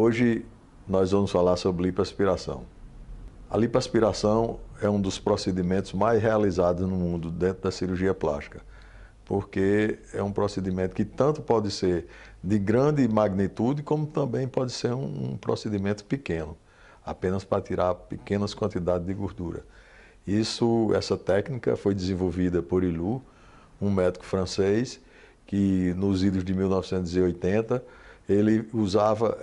Hoje nós vamos falar sobre lipoaspiração. A lipoaspiração é um dos procedimentos mais realizados no mundo dentro da cirurgia plástica, porque é um procedimento que tanto pode ser de grande magnitude, como também pode ser um procedimento pequeno, apenas para tirar pequenas quantidades de gordura. Essa técnica foi desenvolvida por Illoux, um médico francês, que nos idos de 1980, ele usava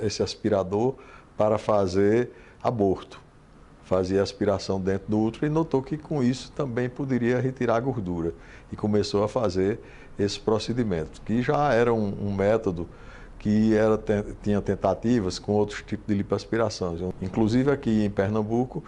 esse aspirador para fazer aborto. Fazia aspiração dentro do útero e notou que com isso também poderia retirar a gordura. E começou a fazer esse procedimento, que já era um método que tinha tentativas com outros tipos de lipoaspiração. Inclusive aqui em Pernambuco,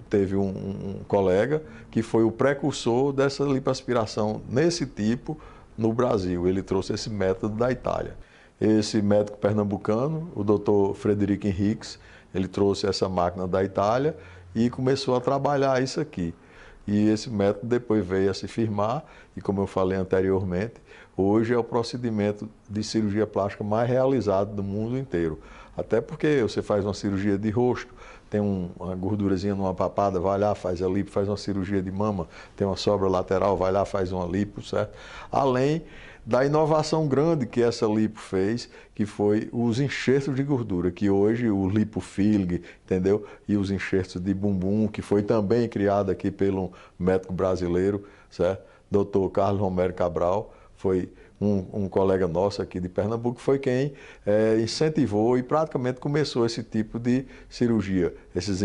teve um colega que foi o precursor dessa lipoaspiração nesse tipo no Brasil. Ele trouxe esse método da Itália. Esse médico pernambucano, o Dr. Frederico Henriques, ele trouxe essa máquina da Itália e começou a trabalhar isso aqui. E esse método depois veio a se firmar e, como eu falei anteriormente, hoje é o procedimento de cirurgia plástica mais realizado do mundo inteiro. Até porque você faz uma cirurgia de rosto, tem uma gordurazinha numa papada, vai lá, faz a lipo, faz uma cirurgia de mama, tem uma sobra lateral, vai lá, faz uma lipo, certo? Além da inovação grande que essa lipo fez, que foi os enxertos de gordura, que hoje o lipofilling, entendeu? E os enxertos de bumbum, que foi também criado aqui pelo médico brasileiro, certo? Dr. Carlos Romero Cabral, foi um colega nosso aqui de Pernambuco, foi quem incentivou e praticamente começou esse tipo de cirurgia, esses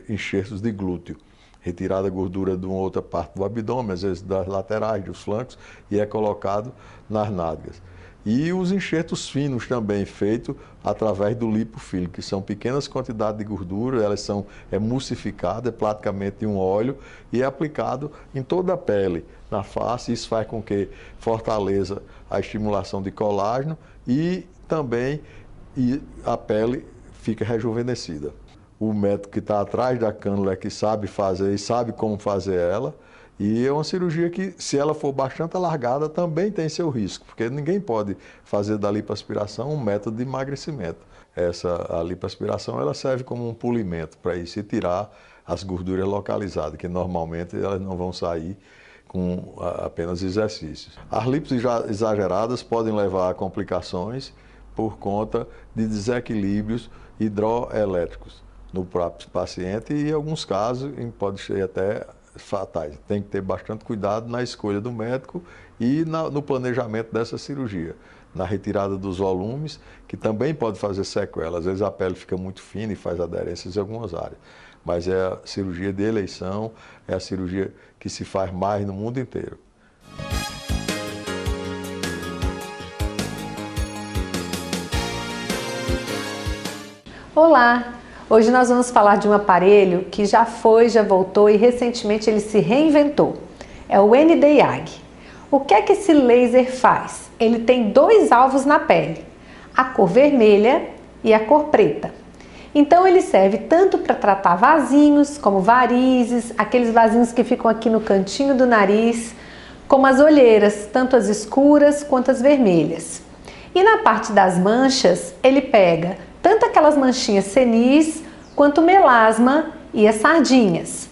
enxertos de glúteo. Retirada a gordura de uma outra parte do abdômen, às vezes das laterais, dos flancos, e é colocado nas nádegas. E os enxertos finos também, feitos através do lipofilling, que são pequenas quantidades de gordura, elas são emulsificadas, é praticamente um óleo, e é aplicado em toda a pele, na face. Isso faz com que fortaleça a estimulação de colágeno e também a pele fica rejuvenescida. O médico que está atrás da cânula é que sabe fazer e sabe como fazer ela. E é uma cirurgia que, se ela for bastante alargada, também tem seu risco, porque ninguém pode fazer da lipoaspiração um método de emagrecimento. A lipoaspiração ela serve como um polimento para isso e tirar as gorduras localizadas, que normalmente elas não vão sair com apenas exercícios. As lipos exageradas podem levar a complicações por conta de desequilíbrios hidroelétricos no próprio paciente e, em alguns casos, pode ser até fatais. Tem que ter bastante cuidado na escolha do médico e no planejamento dessa cirurgia. Na retirada dos volumes, que também pode fazer sequela. Às vezes a pele fica muito fina e faz aderências em algumas áreas. Mas é a cirurgia de eleição, é a cirurgia que se faz mais no mundo inteiro. Olá! Hoje nós vamos falar de um aparelho que já foi, já voltou e recentemente ele se reinventou. É o Nd:YAG. O que é que esse laser faz? Ele tem dois alvos na pele, a cor vermelha e a cor preta. Então ele serve tanto para tratar vasinhos, como varizes, aqueles vasinhos que ficam aqui no cantinho do nariz, como as olheiras, tanto as escuras quanto as vermelhas. E na parte das manchas, ele pega tanto aquelas manchinhas senis, quanto o melasma e as sardinhas.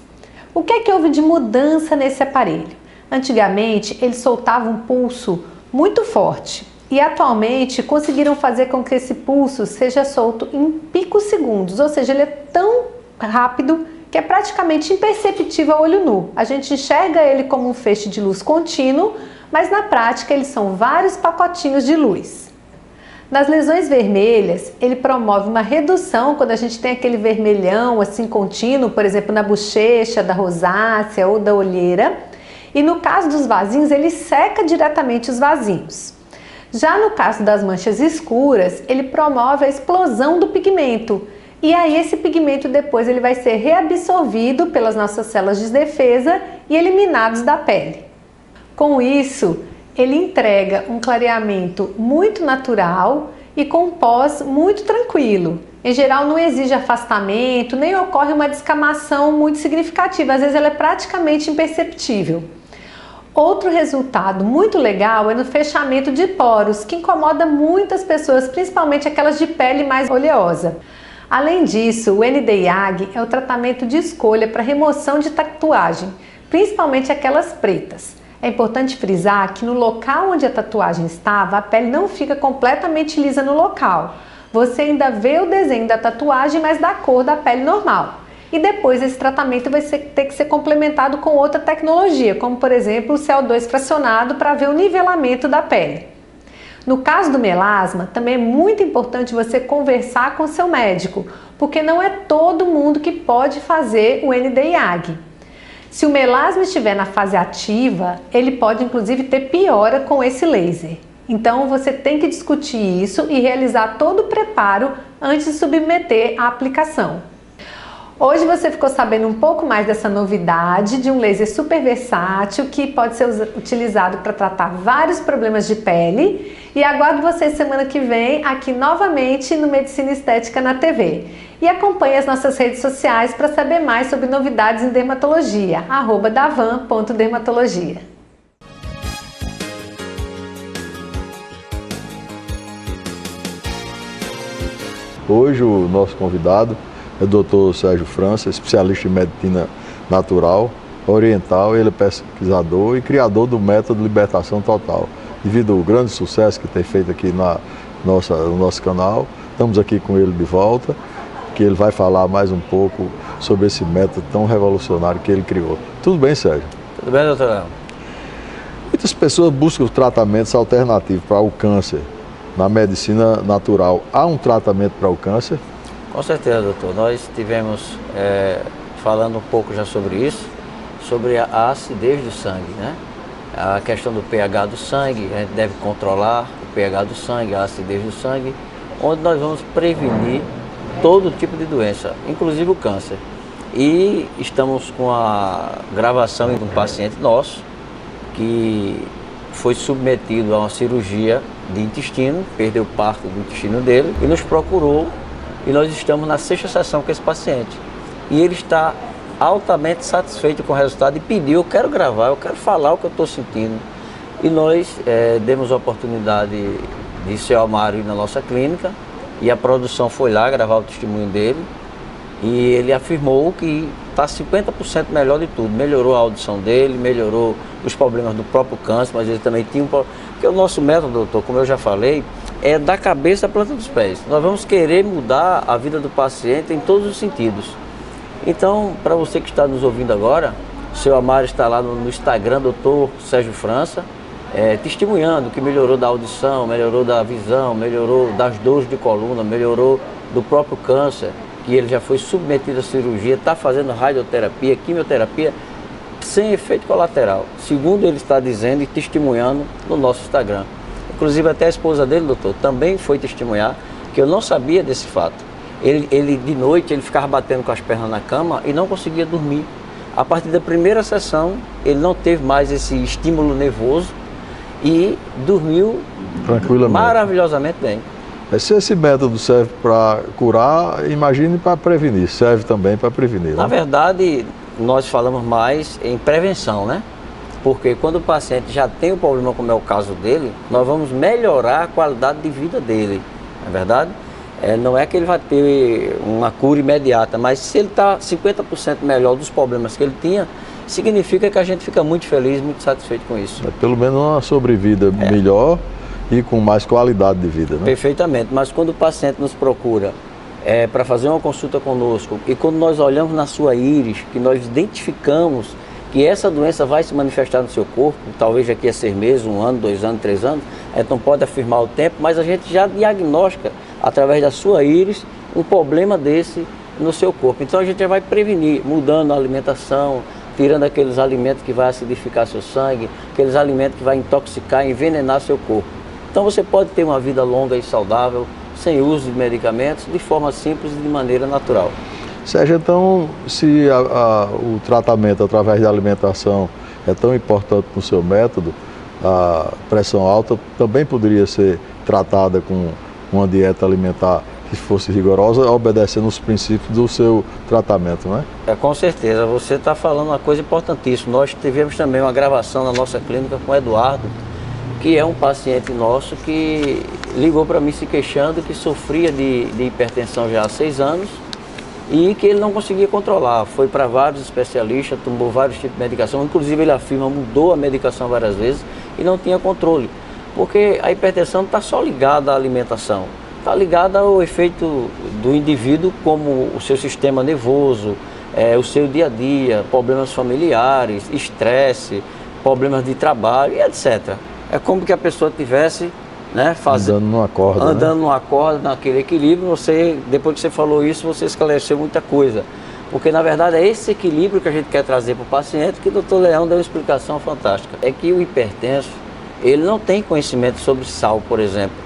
O que é que houve de mudança nesse aparelho? Antigamente, ele soltava um pulso muito forte e atualmente conseguiram fazer com que esse pulso seja solto em picosegundos, ou seja, ele é tão rápido que é praticamente imperceptível a olho nu. A gente enxerga ele como um feixe de luz contínuo, mas na prática eles são vários pacotinhos de luz. Nas lesões vermelhas, ele promove uma redução quando a gente tem aquele vermelhão assim contínuo, por exemplo, na bochecha, da rosácea ou da olheira. E no caso dos vasinhos, ele seca diretamente os vasinhos. Já no caso das manchas escuras, ele promove a explosão do pigmento. E aí esse pigmento depois ele vai ser reabsorvido pelas nossas células de defesa e eliminados da pele. Com isso, ele entrega um clareamento muito natural e com pós muito tranquilo. Em geral não exige afastamento, nem ocorre uma descamação muito significativa, às vezes ela é praticamente imperceptível. Outro resultado muito legal é no fechamento de poros, que incomoda muitas pessoas, principalmente aquelas de pele mais oleosa. Além disso, o ND-IAG é o tratamento de escolha para remoção de tatuagem, principalmente aquelas pretas. É importante frisar que no local onde a tatuagem estava, a pele não fica completamente lisa no local. Você ainda vê o desenho da tatuagem, mas da cor da pele normal. E depois esse tratamento vai ter que ser complementado com outra tecnologia, como por exemplo o CO2 fracionado para ver o nivelamento da pele. No caso do melasma, também é muito importante você conversar com o seu médico, porque não é todo mundo que pode fazer o ND-IAG. Se o melasma estiver na fase ativa, ele pode inclusive ter piora com esse laser. Então você tem que discutir isso e realizar todo o preparo antes de submeter à aplicação. Hoje você ficou sabendo um pouco mais dessa novidade de um laser super versátil que pode ser utilizado para tratar vários problemas de pele, e aguardo vocês semana que vem aqui novamente no Medicina Estética na TV. E acompanhe as nossas redes sociais para saber mais sobre novidades em dermatologia, @davan.dermatologia. Hoje o nosso convidado é o Dr. Sérgio França, especialista em medicina natural, oriental. Ele é pesquisador e criador do método Libertação Total. Devido ao grande sucesso que tem feito aqui no nosso canal, estamos aqui com ele de volta, que ele vai falar mais um pouco sobre esse método tão revolucionário que ele criou. Tudo bem, Sérgio? Tudo bem, doutor Léo? Muitas pessoas buscam tratamentos alternativos para o câncer. Na medicina natural, há um tratamento para o câncer? Com certeza, doutor. Nós tivemos falando um pouco já sobre isso, sobre a acidez do sangue, né? A questão do pH do sangue, a gente deve controlar o pH do sangue, a acidez do sangue, onde nós vamos prevenir todo tipo de doença, inclusive o câncer. E estamos com a gravação de um paciente nosso que foi submetido a uma cirurgia de intestino, perdeu parte do intestino dele e nos procurou. E nós estamos na 6ª sessão com esse paciente. E ele está altamente satisfeito com o resultado e pediu: eu quero gravar, eu quero falar o que eu estou sentindo. E nós demos a oportunidade de seu Amário ir na nossa clínica, e a produção foi lá gravar o testemunho dele. E ele afirmou que está 50% melhor de tudo. Melhorou a audição dele, melhorou os problemas do próprio câncer, mas ele também tinha um problema. Porque o nosso método, doutor, como eu já falei, é da cabeça à planta dos pés. Nós vamos querer mudar a vida do paciente em todos os sentidos. Então, para você que está nos ouvindo agora, o seu Amário está lá no Instagram, Dr. Sérgio França, testemunhando que melhorou da audição, melhorou da visão, melhorou das dores de coluna, melhorou do próprio câncer, que ele já foi submetido à cirurgia, está fazendo radioterapia, quimioterapia, sem efeito colateral, segundo ele está dizendo e testemunhando no nosso Instagram. Inclusive até a esposa dele, doutor, também foi testemunhar, que eu não sabia desse fato. Ele de noite, ele ficava batendo com as pernas na cama e não conseguia dormir. A partir da primeira sessão, ele não teve mais esse estímulo nervoso e dormiu maravilhosamente bem. Se esse método serve para curar, imagine para prevenir, serve também para prevenir. Na verdade, nós falamos mais em prevenção, né? Porque quando o paciente já tem o problema, como é o caso dele, nós vamos melhorar a qualidade de vida dele, não é verdade? Não é que ele vai ter uma cura imediata, mas se ele está 50% melhor dos problemas que ele tinha, significa que a gente fica muito feliz, muito satisfeito com isso. Pelo menos uma sobrevida melhor e com mais qualidade de vida, né? Perfeitamente, mas quando o paciente nos procura para fazer uma consulta conosco e quando nós olhamos na sua íris, que nós identificamos que essa doença vai se manifestar no seu corpo, talvez daqui a 6 meses, 1 ano, 2 anos, 3 anos, então pode afirmar o tempo, mas a gente já diagnostica, através da sua íris, um problema desse no seu corpo. Então a gente já vai prevenir, mudando a alimentação, tirando aqueles alimentos que vai acidificar seu sangue, aqueles alimentos que vai intoxicar, envenenar seu corpo. Então você pode ter uma vida longa e saudável, sem uso de medicamentos, de forma simples e de maneira natural. Sérgio, então, se o tratamento através da alimentação é tão importante no seu método, a pressão alta também poderia ser tratada com uma dieta alimentar que fosse rigorosa, obedecendo os princípios do seu tratamento, não é? Com certeza, você está falando uma coisa importantíssima. Nós tivemos também uma gravação na nossa clínica com o Eduardo, que é um paciente nosso que ligou para mim se queixando que sofria de hipertensão já há 6 anos e que ele não conseguia controlar. Foi para vários especialistas, tomou vários tipos de medicação, inclusive ele afirma, mudou a medicação várias vezes e não tinha controle. Porque a hipertensão não está só ligada à alimentação, está ligada ao efeito do indivíduo, como o seu sistema nervoso, o seu dia a dia, problemas familiares, estresse, problemas de trabalho e etc. É como que a pessoa tivesse, né, andando numa corda, andando numa corda, naquele equilíbrio. Você, depois que você falou isso, você esclareceu muita coisa. Porque na verdade é esse equilíbrio que a gente quer trazer para o paciente, que o Dr. Leão deu uma explicação fantástica. É que o hipertenso, ele não tem conhecimento sobre sal, por exemplo,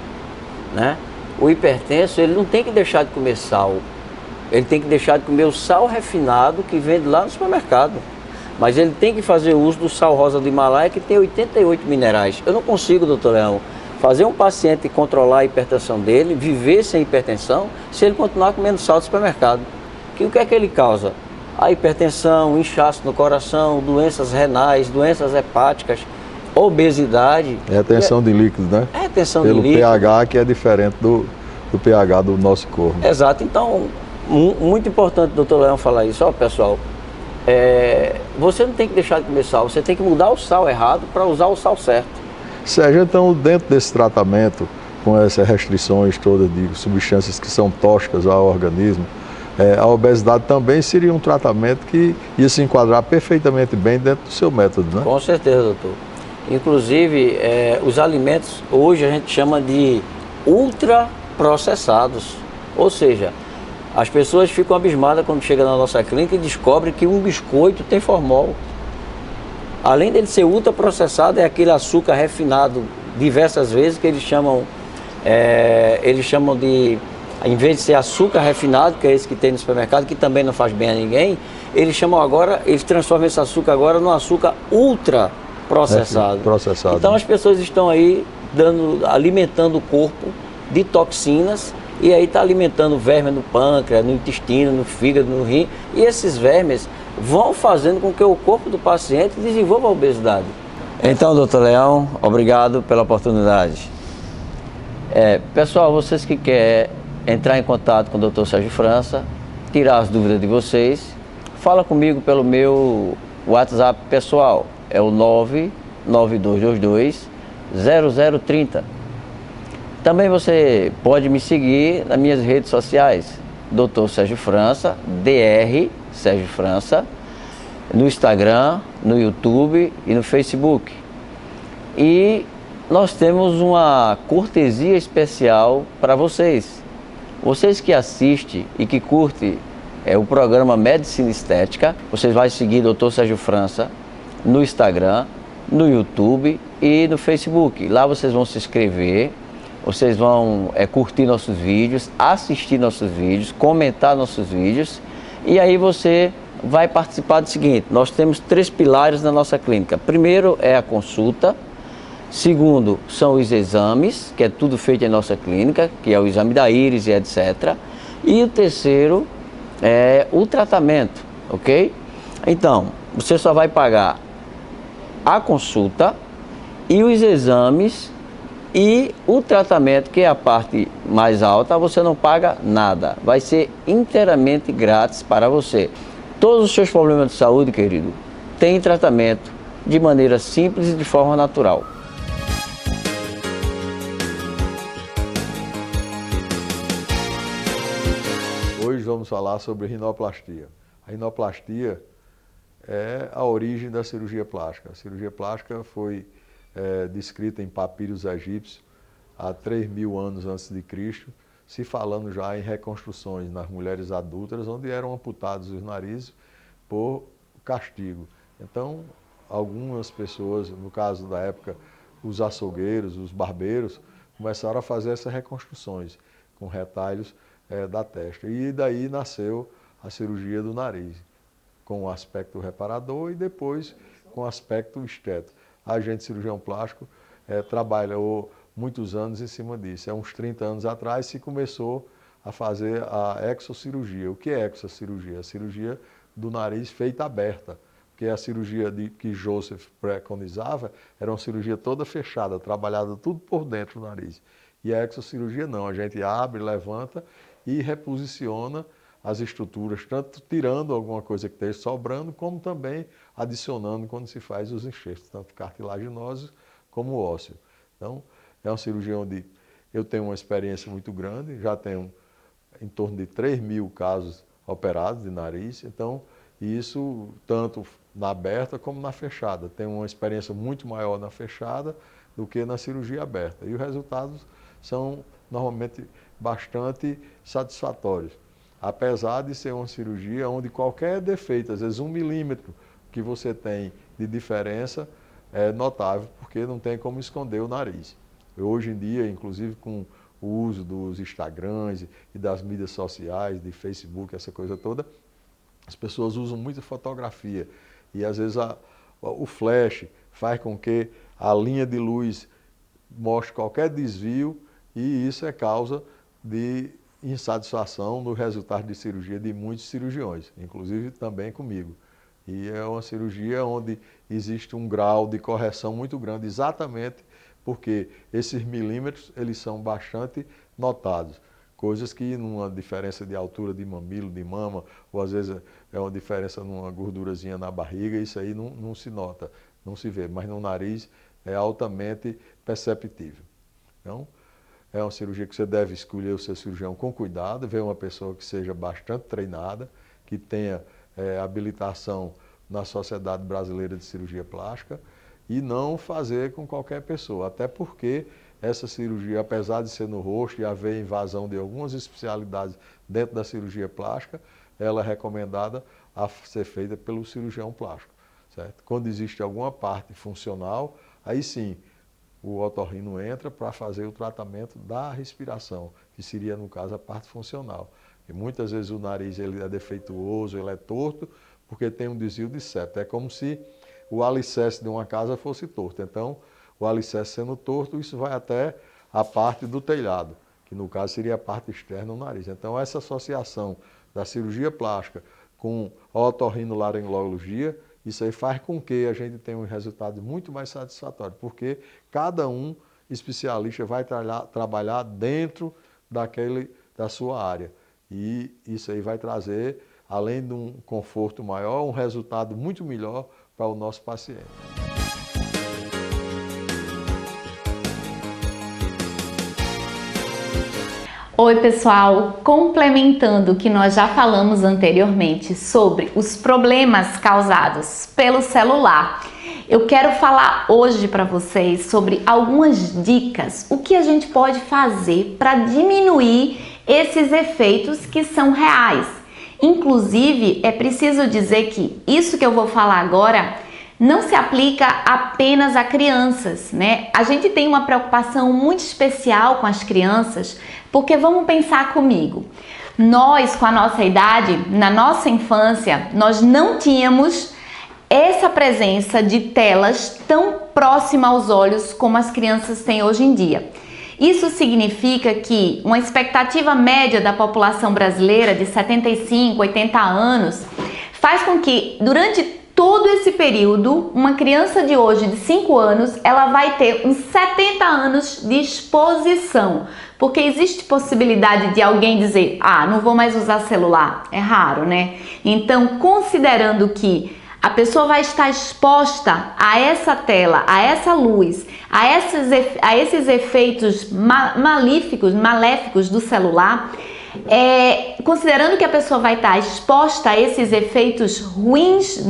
né? O hipertenso, ele não tem que deixar de comer sal, ele tem que deixar de comer o sal refinado que vende lá no supermercado. Mas ele tem que fazer uso do sal rosa do Himalaia, que tem 88 minerais. Eu não consigo, doutor Leão, fazer um paciente controlar a hipertensão dele, viver sem hipertensão, se ele continuar comendo sal do supermercado. Que o que é que ele causa? A hipertensão, inchaço no coração, doenças renais, doenças hepáticas, obesidade. É retenção de líquidos, né? É retenção de líquidos. Pelo pH, que é diferente do pH do nosso corpo. Exato. Então, muito importante, doutor Leão, falar isso. Ó, pessoal, você não tem que deixar de comer sal, você tem que mudar o sal errado para usar o sal certo. Sérgio, então, dentro desse tratamento, com essas restrições todas de substâncias que são tóxicas ao organismo, a obesidade também seria um tratamento que ia se enquadrar perfeitamente bem dentro do seu método, né? Com certeza, doutor. Inclusive, os alimentos hoje a gente chama de ultraprocessados, ou seja, as pessoas ficam abismadas quando chegam na nossa clínica e descobrem que um biscoito tem formol. Além dele ser ultraprocessado, é aquele açúcar refinado diversas vezes que eles chamam de, em vez de ser açúcar refinado, que é esse que tem no supermercado, que também não faz bem a ninguém, eles transformam esse açúcar agora num açúcar ultraprocessado. Então as pessoas estão aí alimentando o corpo de toxinas, e aí está alimentando vermes no pâncreas, no intestino, no fígado, no rim, e esses vermes vão fazendo com que o corpo do paciente desenvolva a obesidade. Então, doutor Leão, obrigado pela oportunidade. Pessoal, vocês que querem entrar em contato com o Dr. Sérgio França, tirar as dúvidas de vocês, fala comigo pelo meu WhatsApp pessoal, é o 99222-0030. Também você pode me seguir nas minhas redes sociais, Dr. Sérgio França, Dr. Sérgio França, no Instagram, no YouTube e no Facebook. E nós temos uma cortesia especial para vocês. Vocês que assistem e que curtem o programa Medicina Estética, vocês vão seguir Dr. Sérgio França no Instagram, no YouTube e no Facebook. Lá vocês vão se inscrever. Vocês vão curtir nossos vídeos, assistir nossos vídeos, comentar nossos vídeos, e aí você vai participar do seguinte: nós temos 3 pilares na nossa clínica. Primeiro é a consulta, segundo são os exames, que é tudo feito em nossa clínica, que é o exame da íris e etc. E o terceiro é o tratamento, ok? Então, você só vai pagar a consulta e os exames. E o tratamento, que é a parte mais alta, você não paga nada. Vai ser inteiramente grátis para você. Todos os seus problemas de saúde, querido, têm tratamento de maneira simples e de forma natural. Hoje vamos falar sobre rinoplastia. A rinoplastia é a origem da cirurgia plástica. A cirurgia plástica foi descrita em papiros egípcios há 3.000 anos antes de Cristo, se falando já em reconstruções nas mulheres adultas, onde eram amputados os narizes por castigo. Então, algumas pessoas, no caso da época, os açougueiros, os barbeiros, começaram a fazer essas reconstruções com retalhos da testa. E daí nasceu a cirurgia do nariz, com o aspecto reparador e depois com o aspecto estético. A gente, cirurgião plástico, trabalhou muitos anos em cima disso. Há uns 30 anos atrás se começou a fazer a exocirurgia. O que é exocirurgia? A cirurgia do nariz feita aberta, porque a cirurgia que Joseph preconizava era uma cirurgia toda fechada, trabalhada tudo por dentro do nariz. E a exocirurgia não, a gente abre, levanta e reposiciona as estruturas, tanto tirando alguma coisa que esteja sobrando, como também adicionando quando se faz os enxertos, tanto cartilaginosos como ósseo. Então, é uma cirurgia onde eu tenho uma experiência muito grande, já tenho em torno de 3.000 casos operados de nariz, então, isso tanto na aberta como na fechada. Tenho uma experiência muito maior na fechada do que na cirurgia aberta. E os resultados são normalmente bastante satisfatórios. Apesar de ser uma cirurgia onde qualquer defeito, às vezes 1 milímetro que você tem de diferença é notável, porque não tem como esconder o nariz. Hoje em dia, inclusive com o uso dos Instagrams e das mídias sociais, de Facebook, essa coisa toda, as pessoas usam muita fotografia e às vezes o flash faz com que a linha de luz mostre qualquer desvio e isso é causa de insatisfação no resultado de cirurgia de muitos cirurgiões, inclusive também comigo. E é uma cirurgia onde existe um grau de correção muito grande, exatamente porque esses milímetros eles são bastante notados. Coisas que numa diferença de altura de mamilo, de mama, ou às vezes é uma diferença numa gordurazinha na barriga, isso aí não se nota, não se vê, mas no nariz é altamente perceptível. Então, é uma cirurgia que você deve escolher o seu cirurgião com cuidado, ver uma pessoa que seja bastante treinada, que tenha habilitação na Sociedade Brasileira de Cirurgia Plástica e não fazer com qualquer pessoa, até porque essa cirurgia, apesar de ser no rosto e haver invasão de algumas especialidades dentro da cirurgia plástica, ela é recomendada a ser feita pelo cirurgião plástico, certo? Quando existe alguma parte funcional, aí sim, o otorrino entra para fazer o tratamento da respiração, que seria, no caso, a parte funcional. E muitas vezes o nariz ele é defeituoso, ele é torto, porque tem um desvio de septo. É como se o alicerce de uma casa fosse torto. Então, o alicerce sendo torto, isso vai até a parte do telhado, que no caso seria a parte externa do nariz. Então, essa associação da cirurgia plástica com a otorrinolaringologia, isso aí faz com que a gente tenha um resultado muito mais satisfatório, porque cada um especialista vai trabalhar dentro da sua área. E isso aí vai trazer, além de um conforto maior, um resultado muito melhor para o nosso paciente. Oi pessoal, complementando o que nós já falamos anteriormente sobre os problemas causados pelo celular, eu quero falar hoje para vocês sobre algumas dicas, o que a gente pode fazer para diminuir esses efeitos que são reais. Inclusive, é preciso dizer que isso que eu vou falar agora não se aplica apenas a crianças, né? A gente tem uma preocupação muito especial com as crianças, porque vamos pensar comigo, nós com a nossa idade, na nossa infância, nós não tínhamos essa presença de telas tão próxima aos olhos como as crianças têm hoje em dia. Isso significa que uma expectativa média da população brasileira de 75, 80 anos faz com que durante todo esse período, uma criança de hoje de 5 anos, ela vai ter uns 70 anos de exposição, porque existe possibilidade de alguém dizer, não vou mais usar celular, é raro, né? Então, considerando que a pessoa vai estar exposta a essa tela, a essa luz, a esses efeitos maléficos do celular, considerando que a pessoa vai estar exposta a esses efeitos ruins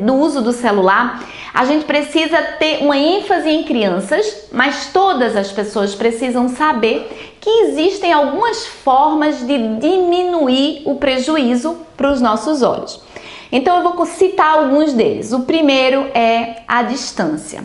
do uso do celular, a gente precisa ter uma ênfase em crianças, mas todas as pessoas precisam saber que existem algumas formas de diminuir o prejuízo para os nossos olhos. Então eu vou citar alguns deles. O primeiro é a distância.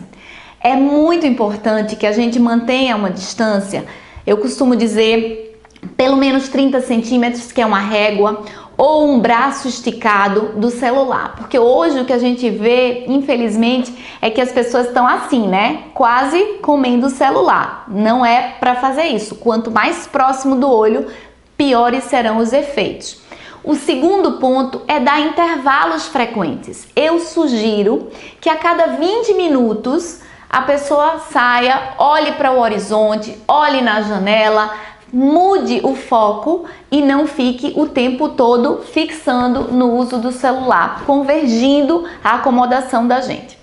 É muito importante que a gente mantenha uma distância, eu costumo dizer, pelo menos 30 centímetros, que é uma régua, ou um braço esticado do celular. Porque hoje o que a gente vê, infelizmente, é que as pessoas estão assim, né? Quase comendo o celular. Não é para fazer isso. Quanto mais próximo do olho, piores serão os efeitos. O segundo ponto é dar intervalos frequentes. Eu sugiro que a cada 20 minutos a pessoa saia, olhe para o horizonte, olhe na janela, mude o foco e não fique o tempo todo fixando no uso do celular, convergindo a acomodação da gente.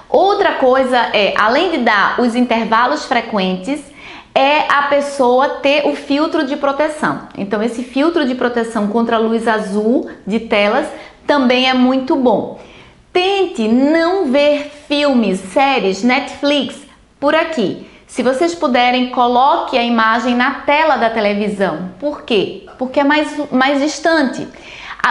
Outra coisa é, além de dar os intervalos frequentes, é a pessoa ter o filtro de proteção. Então, esse filtro de proteção contra a luz azul de telas também é muito bom. Tente não ver filmes, séries, Netflix por aqui. Se vocês puderem, coloque a imagem na tela da televisão. Por quê? Porque é mais distante.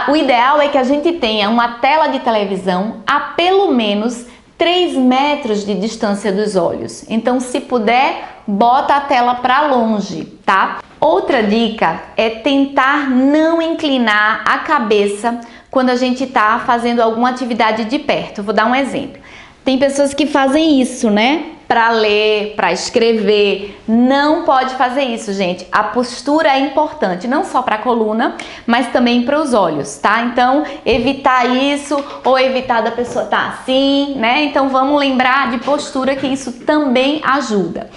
O ideal é que a gente tenha uma tela de televisão a pelo menos 3 metros de distância dos olhos. Então, se puder, bota a tela para longe, tá? Outra dica é tentar não inclinar a cabeça quando a gente está fazendo alguma atividade de perto. Vou dar um exemplo. Tem pessoas que fazem isso, né? Para ler, para escrever. Não pode fazer isso, gente. A postura é importante, não só para a coluna, mas também para os olhos, tá? Então, evitar isso ou evitar da pessoa estar assim, né? Então, vamos lembrar de postura, que isso também ajuda.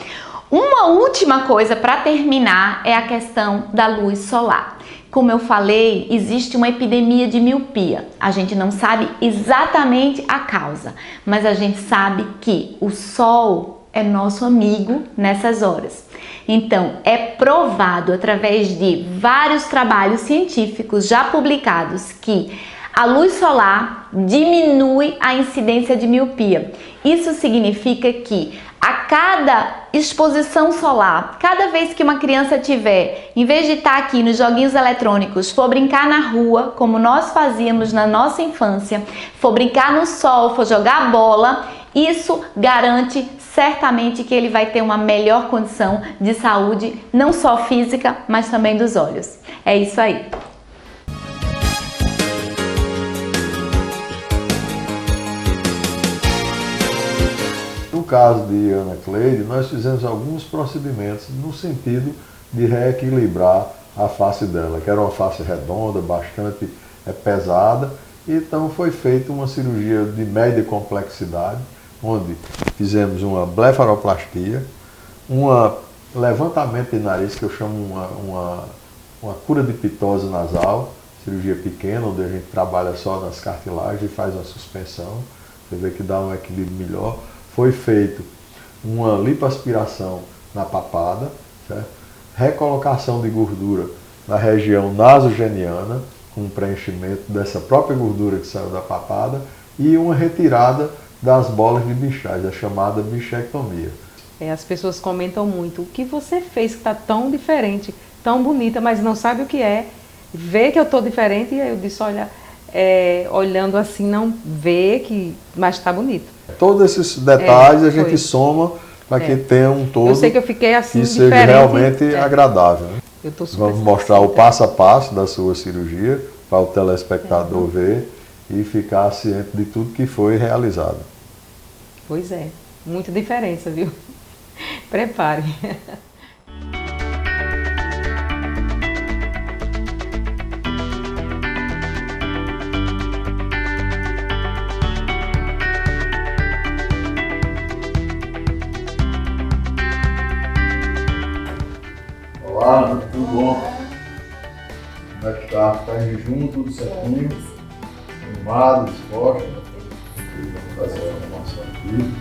Uma última coisa para terminar é a questão da luz solar. Como eu falei, existe uma epidemia de miopia. A gente não sabe exatamente a causa, mas a gente sabe que o sol é nosso amigo nessas horas. Então, é provado através de vários trabalhos científicos já publicados que a luz solar diminui a incidência de miopia. Isso significa que a cada exposição solar, cada vez que uma criança tiver, em vez de estar aqui nos joguinhos eletrônicos, for brincar na rua, como nós fazíamos na nossa infância, for brincar no sol, for jogar bola, isso garante certamente que ele vai ter uma melhor condição de saúde, não só física, mas também dos olhos. É isso aí. No caso de Ana Cleide, nós fizemos alguns procedimentos no sentido de reequilibrar a face dela, que era uma face redonda, bastante pesada. Então foi feita uma cirurgia de média complexidade, onde fizemos uma blefaroplastia, um levantamento de nariz, que eu chamo uma cura de pitose nasal, cirurgia pequena, onde a gente trabalha só nas cartilagens e faz uma suspensão, você vê que dá um equilíbrio melhor. Foi feito uma lipoaspiração na papada, certo? Recolocação de gordura na região nasogeniana, com preenchimento dessa própria gordura que saiu da papada, e uma retirada das bolas de bichagem, a chamada bichectomia. As pessoas comentam muito, o que você fez que está tão diferente, tão bonita, mas não sabe o que é, vê que eu estou diferente, e aí eu disse, olha, olhando assim, não vê que, mas está bonito. Todos esses detalhes a gente soma para que tenha um todo, eu sei que eu fiquei assim, que seja realmente agradável. Né? Eu tô super Vamos mostrar o passo a passo da sua cirurgia para o telespectador ver e ficar ciente de tudo que foi realizado. Pois é, muita diferença, viu? Prepare. Olá, tudo bom? Como é que tá? Tá indo junto, tudo certinho? Animado, disposto? Vamos fazer a arrumação aqui,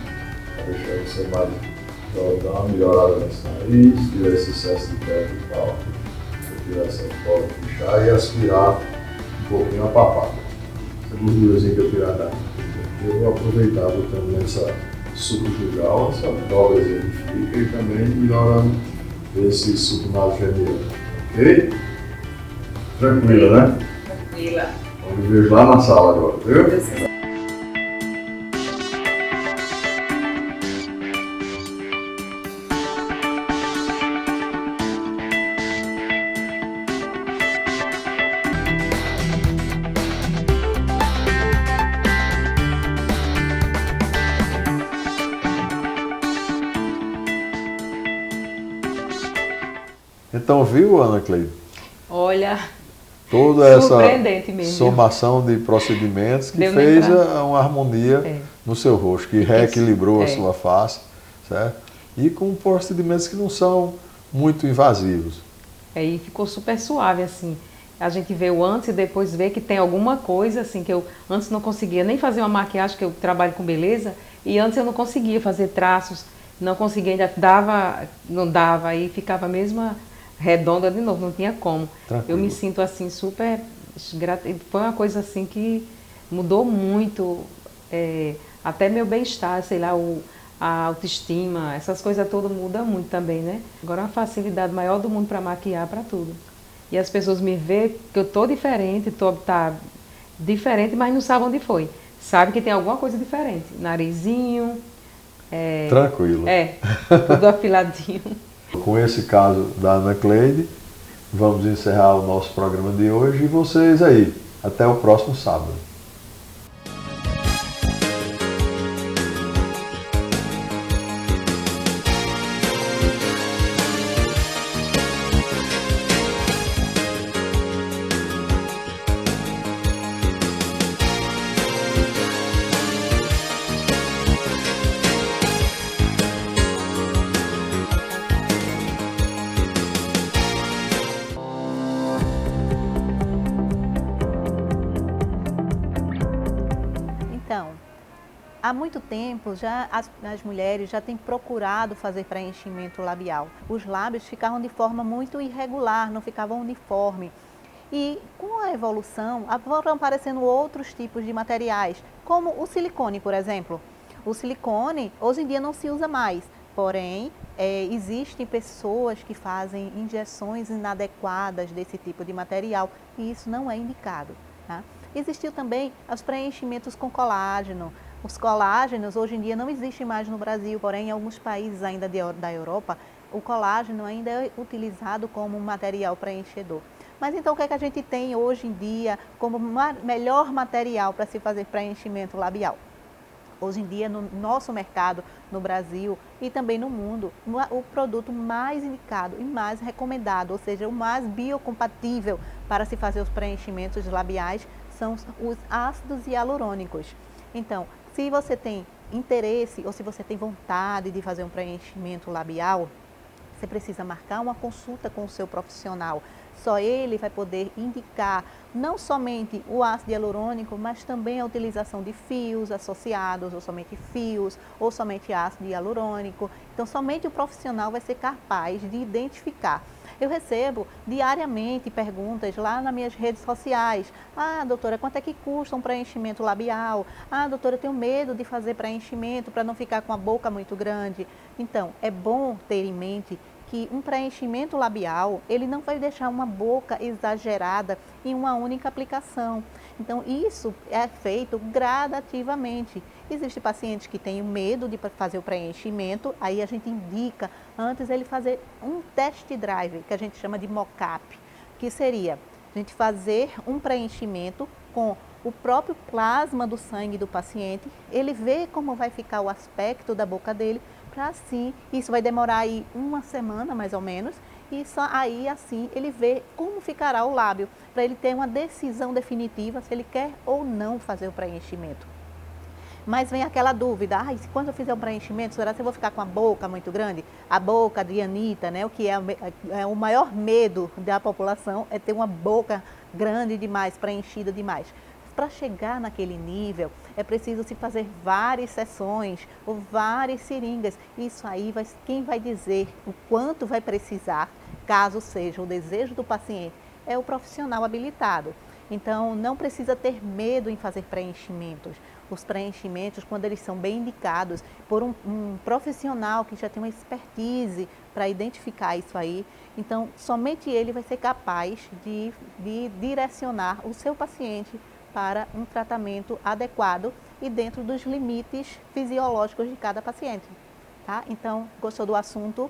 para deixar você mais, dar uma melhorada nesse nariz, tirar esse excesso de pele e tal, tirar essa bola de puxar e aspirar um pouquinho a papada. Essa gordurazinha que eu tirar daqui, eu vou aproveitar botando nessa subjugal, essa dobrazinha que fica, e também melhorando esse suco nasogeniano, ok? Tranquila, né? Tranquila. Vamos ver lá na sala agora, viu? Então, viu, Ana Cleide? Olha, Toda essa surpreendente mesmo. somação de procedimentos que Deu fez nem pra- uma harmonia no seu rosto, que reequilibrou a É. sua face, certo? E com procedimentos que não são muito invasivos. Aí ficou super suave, assim. A gente vê o antes e depois vê que tem alguma coisa, assim, que eu antes não conseguia nem fazer uma maquiagem, que eu trabalho com beleza, e antes eu não conseguia fazer traços, não conseguia, ainda dava, não dava, aí ficava mesmo redonda de novo, não tinha como. Tranquilo. Eu me sinto, assim, super grata. Foi uma coisa, assim, que mudou muito, até meu bem-estar, sei lá, a autoestima, essas coisas todas mudam muito também, né? Agora, uma facilidade maior do mundo para maquiar, para tudo. E as pessoas me veem que eu tô diferente, tá diferente, mas não sabem onde foi. Sabe que tem alguma coisa diferente. Narizinho. Tranquilo. Tudo afiladinho. Com esse caso da Ana Cleide, vamos encerrar o nosso programa de hoje e vocês aí. Até o próximo sábado. Então, há muito tempo já as mulheres já têm procurado fazer preenchimento labial. Os lábios ficavam de forma muito irregular, não ficavam uniforme. E com a evolução, foram aparecendo outros tipos de materiais, como o silicone, por exemplo. O silicone hoje em dia não se usa mais, porém existem pessoas que fazem injeções inadequadas desse tipo de material e isso não é indicado. Tá? Existiu também os preenchimentos com colágeno. Os colágenos hoje em dia não existem mais no Brasil, porém em alguns países ainda da Europa, o colágeno ainda é utilizado como um material preenchedor. Mas então o que é que a gente tem hoje em dia como melhor material para se fazer preenchimento labial? Hoje em dia, no nosso mercado, no Brasil e também no mundo, o produto mais indicado e mais recomendado, ou seja, o mais biocompatível para se fazer os preenchimentos labiais são os ácidos hialurônicos. Então, se você tem interesse ou se você tem vontade de fazer um preenchimento labial, você precisa marcar uma consulta com o seu profissional. Só ele vai poder indicar não somente o ácido hialurônico, mas também a utilização de fios associados, ou somente fios, ou somente ácido hialurônico. Então, somente o profissional vai ser capaz de identificar. Eu recebo diariamente perguntas lá nas minhas redes sociais. Ah, doutora, quanto é que custa um preenchimento labial? Ah, doutora, eu tenho medo de fazer preenchimento para não ficar com a boca muito grande. Então, é bom ter em mente que um preenchimento labial, ele não vai deixar uma boca exagerada em uma única aplicação. Então, isso é feito gradativamente. Existem pacientes que têm medo de fazer o preenchimento, aí a gente indica antes ele fazer um test drive, que a gente chama de mock-up, que seria a gente fazer um preenchimento com o próprio plasma do sangue do paciente, ele vê como vai ficar o aspecto da boca dele, para assim, isso vai demorar aí uma semana mais ou menos, e só aí assim ele vê como ficará o lábio, para ele ter uma decisão definitiva se ele quer ou não fazer o preenchimento. Mas vem aquela dúvida, quando eu fizer um preenchimento, será que eu vou ficar com a boca muito grande? A boca de Anitta, né, o que é o maior medo da população é ter uma boca grande demais, preenchida demais. Para chegar naquele nível, é preciso se fazer várias sessões ou várias seringas. Isso aí, quem vai dizer o quanto vai precisar, caso seja o desejo do paciente, é o profissional habilitado. Então, não precisa ter medo em fazer preenchimentos. Os preenchimentos, quando eles são bem indicados por um profissional que já tem uma expertise para identificar isso aí, então, somente ele vai ser capaz de direcionar o seu paciente para um tratamento adequado e dentro dos limites fisiológicos de cada paciente. Tá? Então, gostou do assunto?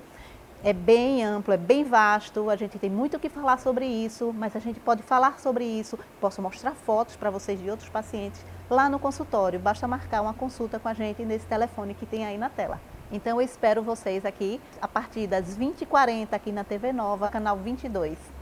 É bem amplo, é bem vasto, a gente tem muito o que falar sobre isso, mas a gente pode falar sobre isso, posso mostrar fotos para vocês de outros pacientes lá no consultório, basta marcar uma consulta com a gente nesse telefone que tem aí na tela. Então eu espero vocês aqui a partir das 20h40 aqui na TV Nova, canal 22.